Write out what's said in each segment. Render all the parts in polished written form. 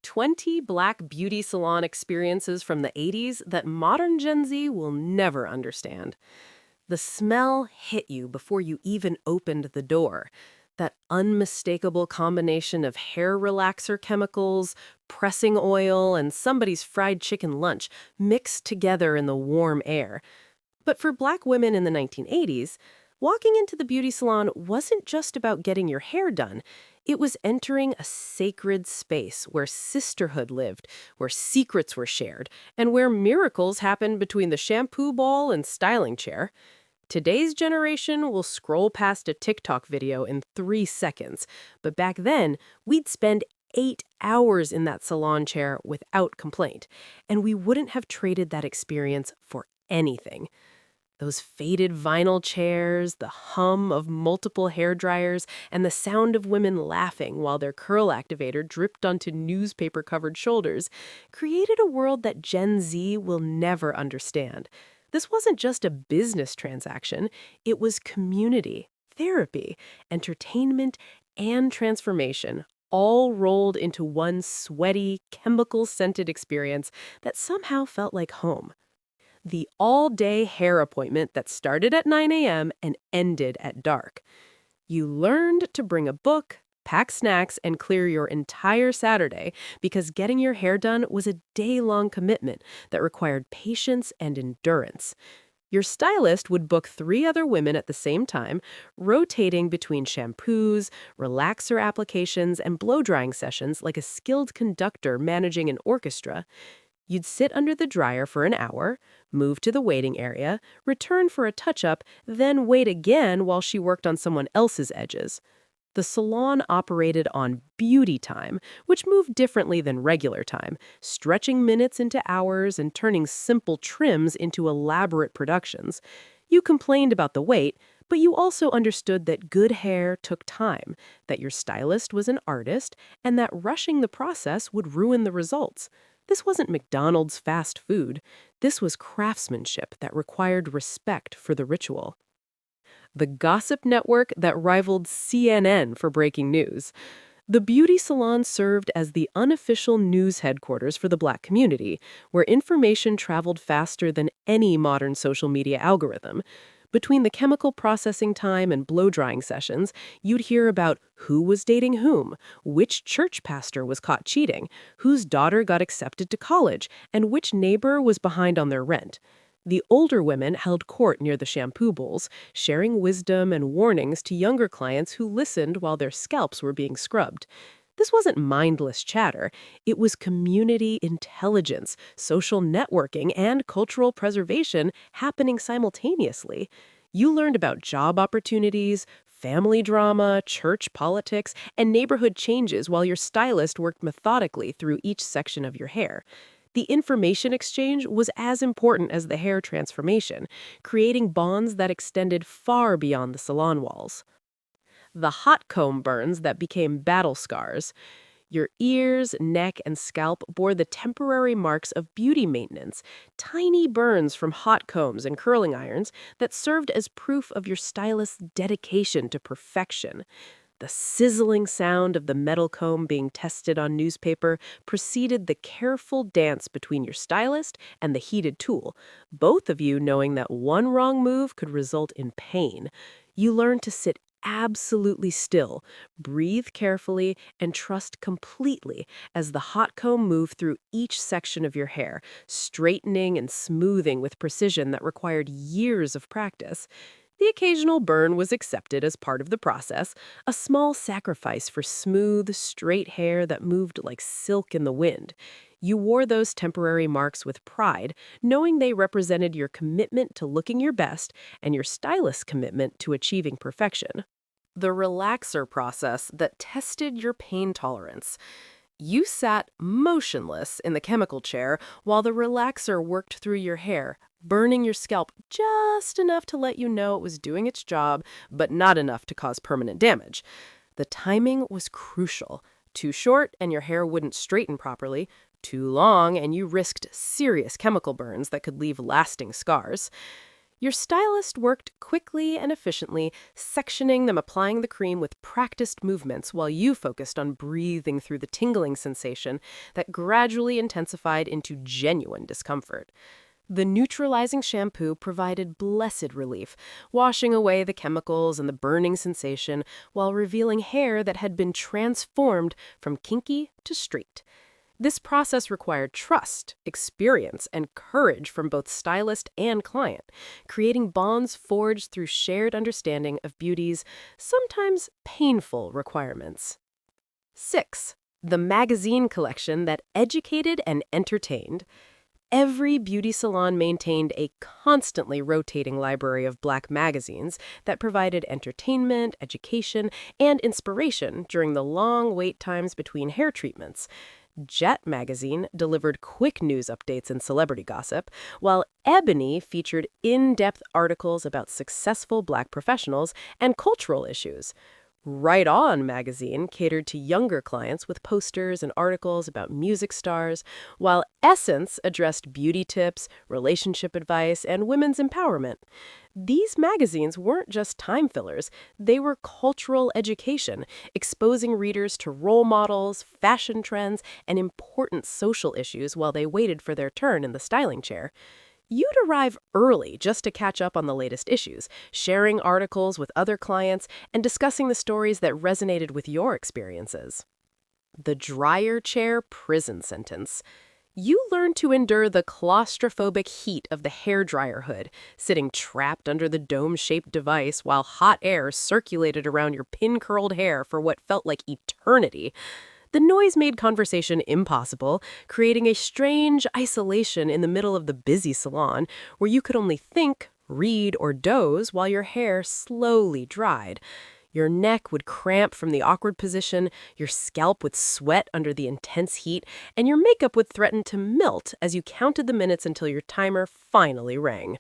20 black beauty salon experiences from the 80s that modern Gen Z will never understand. The smell hit you before you even opened the door. That unmistakable combination of hair relaxer chemicals, pressing oil, and somebody's fried chicken lunch mixed together in the warm air. But for black women in the 1980s, walking into the beauty salon wasn't just about getting your hair done. It was entering a sacred space where sisterhood lived, where secrets were shared, and where miracles happened between the shampoo ball and styling chair. Today's generation will scroll past a TikTok video in 3 seconds, but back then, we'd spend 8 hours in that salon chair without complaint, and we wouldn't have traded that experience for anything. Those faded vinyl chairs, the hum of multiple hair dryers, and the sound of women laughing while their curl activator dripped onto newspaper-covered shoulders created a world that Gen Z will never understand. This wasn't just a business transaction, it was community, therapy, entertainment, and transformation, all rolled into one sweaty, chemical-scented experience that somehow felt like home. The all-day hair appointment that started at 9 a.m. and ended at dark. You learned to bring a book, pack snacks, and clear your entire Saturday because getting your hair done was a day-long commitment that required patience and endurance. Your stylist would book 3 other women at the same time, rotating between shampoos, relaxer applications, and blow-drying sessions like a skilled conductor managing an orchestra. You'd sit under the dryer for an hour, move to the waiting area, return for a touch-up, then wait again while she worked on someone else's edges. The salon operated on beauty time, which moved differently than regular time, stretching minutes into hours and turning simple trims into elaborate productions. You complained about the wait, but you also understood that good hair took time, that your stylist was an artist, and that rushing the process would ruin the results. This wasn't McDonald's fast food. This was craftsmanship that required respect for the ritual. The gossip network that rivaled CNN for breaking news. The beauty salon served as the unofficial news headquarters for the black community, where information traveled faster than any modern social media algorithm. Between the chemical processing time and blow-drying sessions, you'd hear about who was dating whom, which church pastor was caught cheating, whose daughter got accepted to college, and which neighbor was behind on their rent. The older women held court near the shampoo bowls, sharing wisdom and warnings to younger clients who listened while their scalps were being scrubbed. This wasn't mindless chatter. It was community intelligence, social networking, and cultural preservation happening simultaneously. You learned about job opportunities, family drama, church politics, and neighborhood changes while your stylist worked methodically through each section of your hair. The information exchange was as important as the hair transformation, creating bonds that extended far beyond the salon walls. The hot comb burns that became battle scars. Your ears, neck, and scalp bore the temporary marks of beauty maintenance, tiny burns from hot combs and curling irons that served as proof of your stylist's dedication to perfection. The sizzling sound of the metal comb being tested on newspaper preceded the careful dance between your stylist and the heated tool, both of you knowing that one wrong move could result in pain. You learned to sit absolutely still, breathe carefully, and trust completely as the hot comb moved through each section of your hair, straightening and smoothing with precision that required years of practice. The occasional burn was accepted as part of the process, a small sacrifice for smooth, straight hair that moved like silk in the wind. You wore those temporary marks with pride, knowing they represented your commitment to looking your best and your stylist's commitment to achieving perfection. The relaxer process that tested your pain tolerance. You sat motionless in the chemical chair while the relaxer worked through your hair, burning your scalp just enough to let you know it was doing its job, but not enough to cause permanent damage. The timing was crucial. Too short and your hair wouldn't straighten properly. Too long and you risked serious chemical burns that could leave lasting scars. Your stylist worked quickly and efficiently, sectioning them, applying the cream with practiced movements while you focused on breathing through the tingling sensation that gradually intensified into genuine discomfort. The neutralizing shampoo provided blessed relief, washing away the chemicals and the burning sensation while revealing hair that had been transformed from kinky to straight. This process required trust, experience, and courage from both stylist and client, creating bonds forged through shared understanding of beauty's sometimes painful requirements. 6. The magazine collection that educated and entertained. Every beauty salon maintained a constantly rotating library of black magazines that provided entertainment, education, and inspiration during the long wait times between hair treatments. Jet magazine delivered quick news updates and celebrity gossip, while Ebony featured in-depth articles about successful black professionals and cultural issues. Right On magazine catered to younger clients with posters and articles about music stars, while Essence addressed beauty tips, relationship advice, and women's empowerment. These magazines weren't just time fillers, they were cultural education, exposing readers to role models, fashion trends, and important social issues while they waited for their turn in the styling chair. You'd arrive early just to catch up on the latest issues, sharing articles with other clients, and discussing the stories that resonated with your experiences. The dryer chair prison sentence. You learn to endure the claustrophobic heat of the hairdryer hood, sitting trapped under the dome-shaped device while hot air circulated around your pin-curled hair for what felt like eternity. The noise made conversation impossible, creating a strange isolation in the middle of the busy salon where you could only think, read, or doze while your hair slowly dried. Your neck would cramp from the awkward position, your scalp would sweat under the intense heat, and your makeup would threaten to melt as you counted the minutes until your timer finally rang.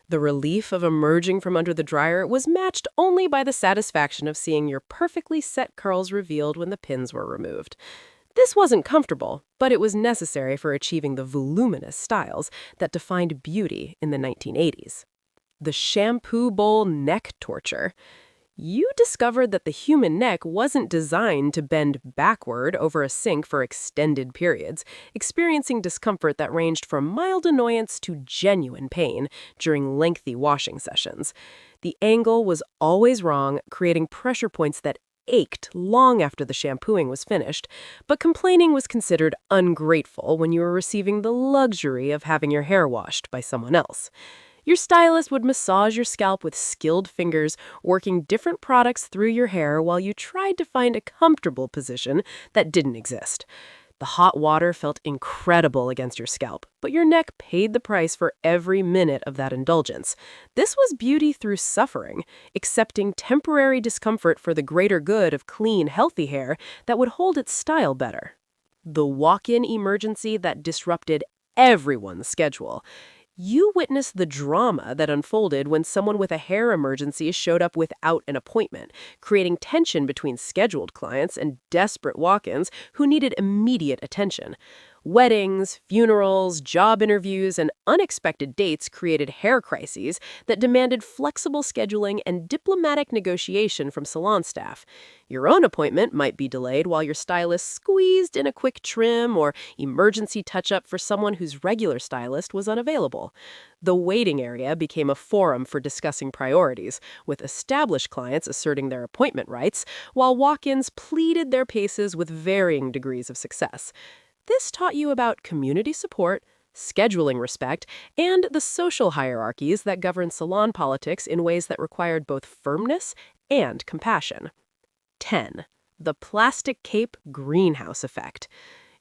The relief of emerging from under the dryer was matched only by the satisfaction of seeing your perfectly set curls revealed when the pins were removed. This wasn't comfortable, but it was necessary for achieving the voluminous styles that defined beauty in the 1980s. The shampoo bowl neck torture. You discovered that the human neck wasn't designed to bend backward over a sink for extended periods, experiencing discomfort that ranged from mild annoyance to genuine pain during lengthy washing sessions. The angle was always wrong, creating pressure points that ached long after the shampooing was finished, but complaining was considered ungrateful when you were receiving the luxury of having your hair washed by someone else. Your stylist would massage your scalp with skilled fingers, working different products through your hair while you tried to find a comfortable position that didn't exist. The hot water felt incredible against your scalp, but your neck paid the price for every minute of that indulgence. This was beauty through suffering, accepting temporary discomfort for the greater good of clean, healthy hair that would hold its style better. The walk-in emergency that disrupted everyone's schedule. You witnessed the drama that unfolded when someone with a hair emergency showed up without an appointment, creating tension between scheduled clients and desperate walk-ins who needed immediate attention. Weddings, funerals, job interviews, and unexpected dates created hair crises that demanded flexible scheduling and diplomatic negotiation from salon staff. Your own appointment might be delayed while your stylist squeezed in a quick trim or emergency touch-up for someone whose regular stylist was unavailable. The waiting area became a forum for discussing priorities, with established clients asserting their appointment rights, while walk-ins pleaded their paces with varying degrees of success. This taught you about community support, scheduling respect, and the social hierarchies that govern salon politics in ways that required both firmness and compassion. 10. The plastic cape greenhouse effect.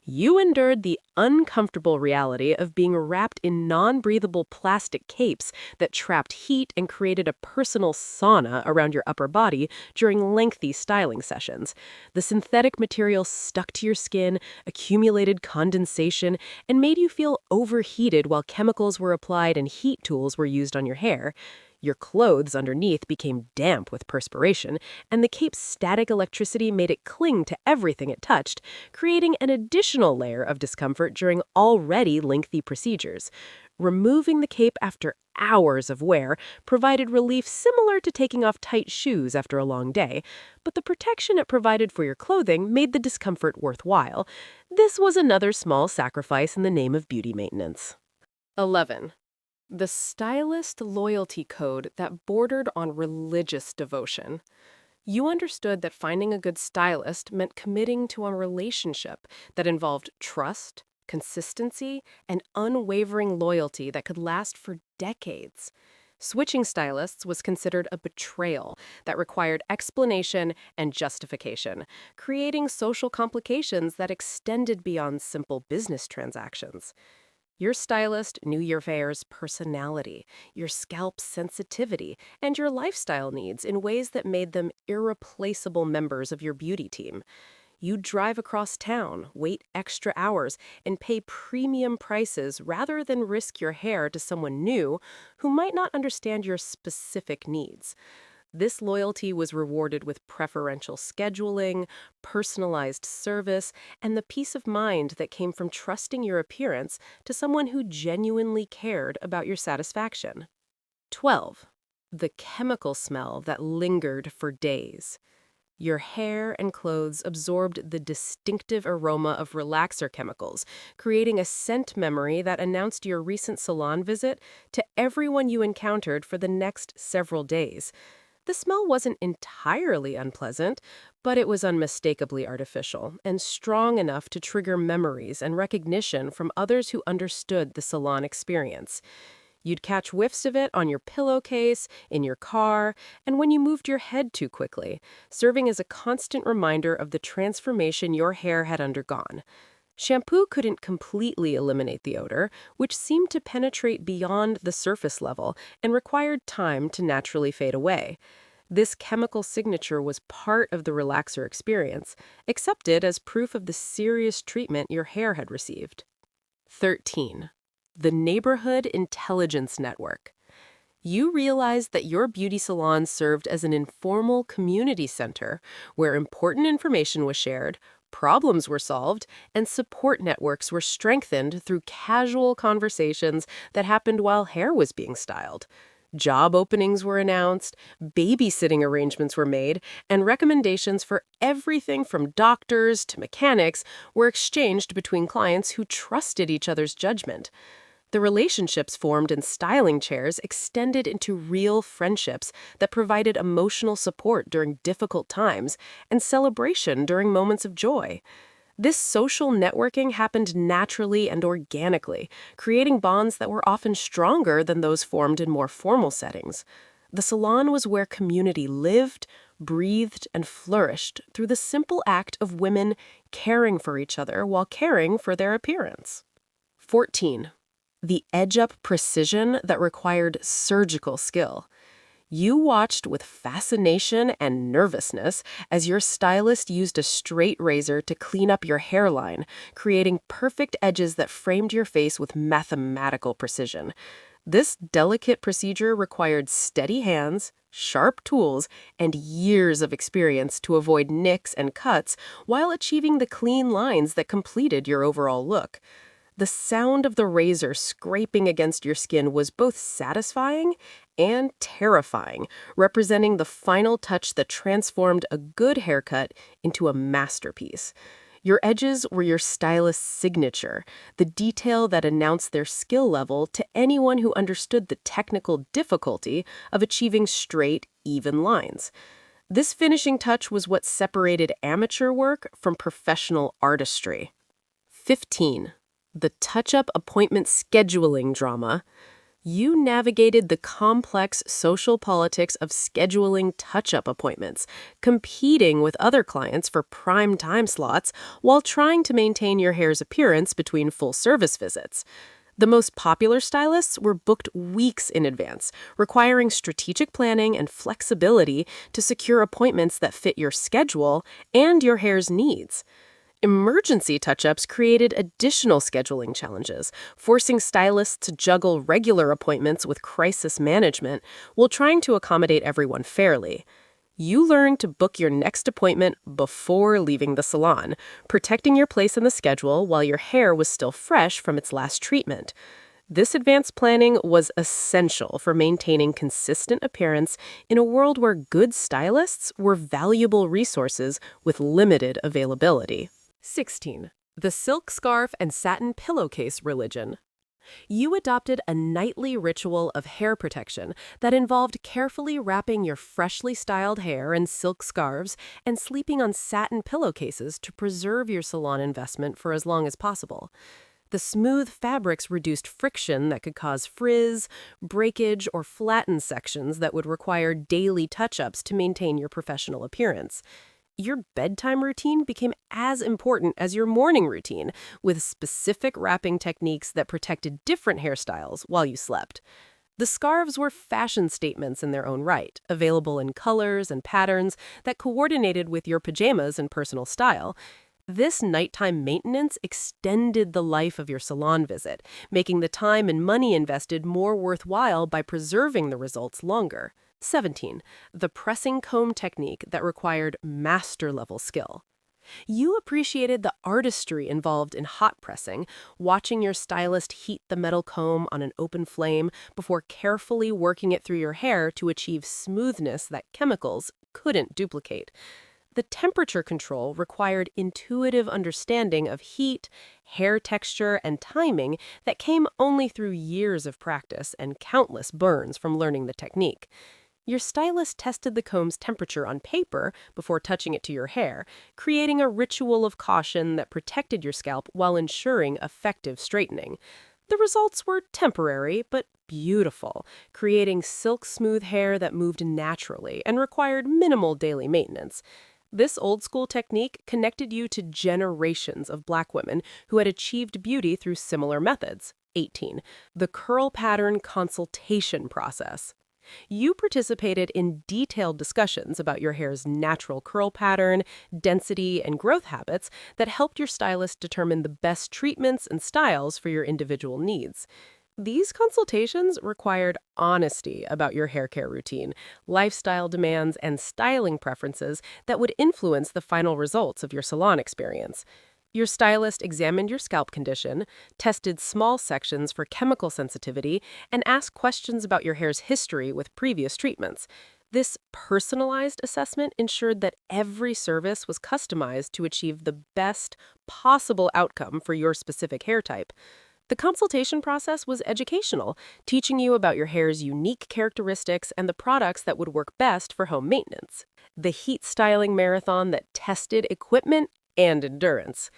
You endured the uncomfortable reality of being wrapped in non-breathable plastic capes that trapped heat and created a personal sauna around your upper body during lengthy styling sessions. The synthetic material stuck to your skin, accumulated condensation, and made you feel overheated while chemicals were applied and heat tools were used on your hair. Your clothes underneath became damp with perspiration, and the cape's static electricity made it cling to everything it touched, creating an additional layer of discomfort during already lengthy procedures. Removing the cape after hours of wear provided relief similar to taking off tight shoes after a long day, but the protection it provided for your clothing made the discomfort worthwhile. This was another small sacrifice in the name of beauty maintenance. 11. The Stylist loyalty code that bordered on religious devotion. You understood that finding a good stylist meant committing to a relationship that involved trust, consistency, and unwavering loyalty that could last for decades. Switching stylists was considered a betrayal that required explanation and justification, creating social complications that extended beyond simple business transactions. Your stylist knew your hair's personality, your scalp's sensitivity, and your lifestyle needs in ways that made them irreplaceable members of your beauty team. You'd drive across town, wait extra hours, and pay premium prices rather than risk your hair to someone new who might not understand your specific needs. This loyalty was rewarded with preferential scheduling, personalized service, and the peace of mind that came from trusting your appearance to someone who genuinely cared about your satisfaction. 12. The chemical smell that lingered for days. Your hair and clothes absorbed the distinctive aroma of relaxer chemicals, creating a scent memory that announced your recent salon visit to everyone you encountered for the next several days. The smell wasn't entirely unpleasant, but it was unmistakably artificial and strong enough to trigger memories and recognition from others who understood the salon experience. You'd catch whiffs of it on your pillowcase, in your car, and when you moved your head too quickly, serving as a constant reminder of the transformation your hair had undergone. Shampoo couldn't completely eliminate the odor, which seemed to penetrate beyond the surface level and required time to naturally fade away. This chemical signature was part of the relaxer experience, accepted as proof of the serious treatment your hair had received. 13. The Neighborhood Intelligence Network. You realized that your beauty salon served as an informal community center where important information was shared, problems were solved, and support networks were strengthened through casual conversations that happened while hair was being styled. Job openings were announced, babysitting arrangements were made, and recommendations for everything from doctors to mechanics were exchanged between clients who trusted each other's judgment. The relationships formed in styling chairs extended into real friendships that provided emotional support during difficult times and celebration during moments of joy. This social networking happened naturally and organically, creating bonds that were often stronger than those formed in more formal settings. The salon was where community lived, breathed, and flourished through the simple act of women caring for each other while caring for their appearance. 14. The edge-up precision that required surgical skill. You watched with fascination and nervousness as your stylist used a straight razor to clean up your hairline, creating perfect edges that framed your face with mathematical precision. This delicate procedure required steady hands, sharp tools, and years of experience to avoid nicks and cuts while achieving the clean lines that completed your overall look. The sound of the razor scraping against your skin was both satisfying and terrifying, representing the final touch that transformed a good haircut into a masterpiece. Your edges were your stylist's signature, the detail that announced their skill level to anyone who understood the technical difficulty of achieving straight, even lines. This finishing touch was what separated amateur work from professional artistry. 15. The touch-up appointment scheduling drama. You navigated the complex social politics of scheduling touch-up appointments, competing with other clients for prime time slots while trying to maintain your hair's appearance between full-service visits. The most popular stylists were booked weeks in advance, requiring strategic planning and flexibility to secure appointments that fit your schedule and your hair's needs. Emergency touch-ups created additional scheduling challenges, forcing stylists to juggle regular appointments with crisis management while trying to accommodate everyone fairly. You learned to book your next appointment before leaving the salon, protecting your place in the schedule while your hair was still fresh from its last treatment. This advanced planning was essential for maintaining consistent appearance in a world where good stylists were valuable resources with limited availability. 16. The silk scarf and satin pillowcase religion. You adopted a nightly ritual of hair protection that involved carefully wrapping your freshly styled hair in silk scarves and sleeping on satin pillowcases to preserve your salon investment for as long as possible. The smooth fabrics reduced friction that could cause frizz, breakage, or flatten sections that would require daily touch-ups to maintain your professional appearance. Your bedtime routine became as important as your morning routine, with specific wrapping techniques that protected different hairstyles while you slept. The scarves were fashion statements in their own right, available in colors and patterns that coordinated with your pajamas and personal style. This nighttime maintenance extended the life of your salon visit, making the time and money invested more worthwhile by preserving the results longer. 17. The pressing comb technique that required master-level skill. You appreciated the artistry involved in hot pressing, watching your stylist heat the metal comb on an open flame before carefully working it through your hair to achieve smoothness that chemicals couldn't duplicate. The temperature control required intuitive understanding of heat, hair texture, and timing that came only through years of practice and countless burns from learning the technique. Your stylist tested the comb's temperature on paper before touching it to your hair, creating a ritual of caution that protected your scalp while ensuring effective straightening. The results were temporary but beautiful, creating silk-smooth hair that moved naturally and required minimal daily maintenance. This old-school technique connected you to generations of Black women who had achieved beauty through similar methods. 18. The curl pattern consultation process. You participated in detailed discussions about your hair's natural curl pattern, density, and growth habits that helped your stylist determine the best treatments and styles for your individual needs. These consultations required honesty about your hair care routine, lifestyle demands, and styling preferences that would influence the final results of your salon experience. Your stylist examined your scalp condition, tested small sections for chemical sensitivity, and asked questions about your hair's history with previous treatments. This personalized assessment ensured that every service was customized to achieve the best possible outcome for your specific hair type. The consultation process was educational, teaching you about your hair's unique characteristics and the products that would work best for home maintenance. The heat styling marathon that tested equipment and endurance.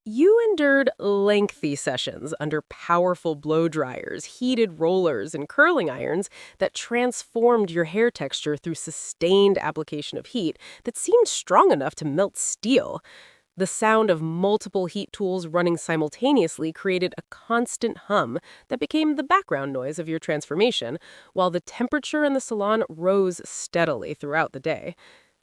You endured lengthy sessions under powerful blow dryers, heated rollers, and curling irons that transformed your hair texture through sustained application of heat that seemed strong enough to melt steel. The sound of multiple heat tools running simultaneously created a constant hum that became the background noise of your transformation, while the temperature in the salon rose steadily throughout the day.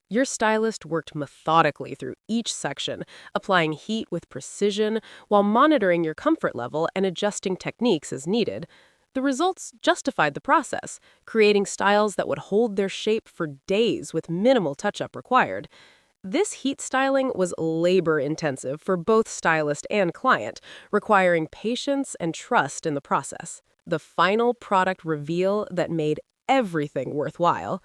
Your stylist worked methodically through each section, applying heat with precision while monitoring your comfort level and adjusting techniques as needed. The results justified the process, creating styles that would hold their shape for days with minimal touch-up required. This heat styling was labor-intensive for both stylist and client, requiring patience and trust in the process. The final product reveal that made everything worthwhile.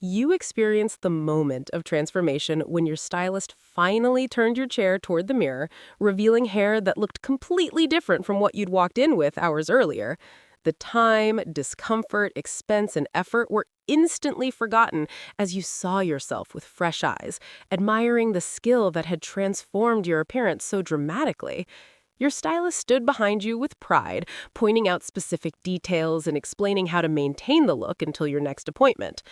You experienced the moment of transformation when your stylist finally turned your chair toward the mirror, revealing hair that looked completely different from what you'd walked in with hours earlier. The time, discomfort, expense, and effort were instantly forgotten as you saw yourself with fresh eyes, admiring the skill that had transformed your appearance so dramatically. Your stylist stood behind you with pride, pointing out specific details and explaining how to maintain the look until your next appointment.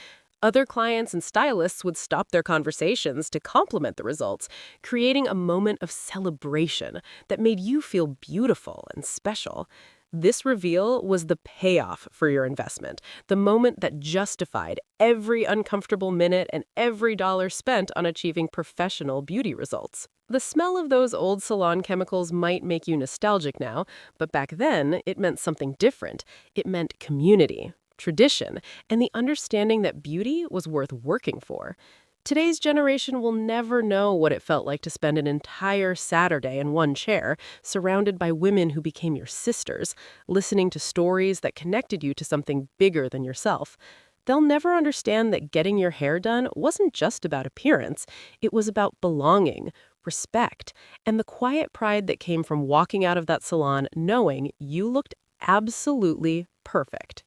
Other clients and stylists would stop their conversations to compliment the results, creating a moment of celebration that made you feel beautiful and special. This reveal was the payoff for your investment, the moment that justified every uncomfortable minute and every dollar spent on achieving professional beauty results. The smell of those old salon chemicals might make you nostalgic now, but back then it meant something different. It meant community, tradition, and the understanding that beauty was worth working for. Today's generation will never know what it felt like to spend an entire Saturday in one chair, surrounded by women who became your sisters, listening to stories that connected you to something bigger than yourself. They'll never understand that getting your hair done wasn't just about appearance. It was about belonging, respect, and the quiet pride that came from walking out of that salon knowing you looked absolutely perfect.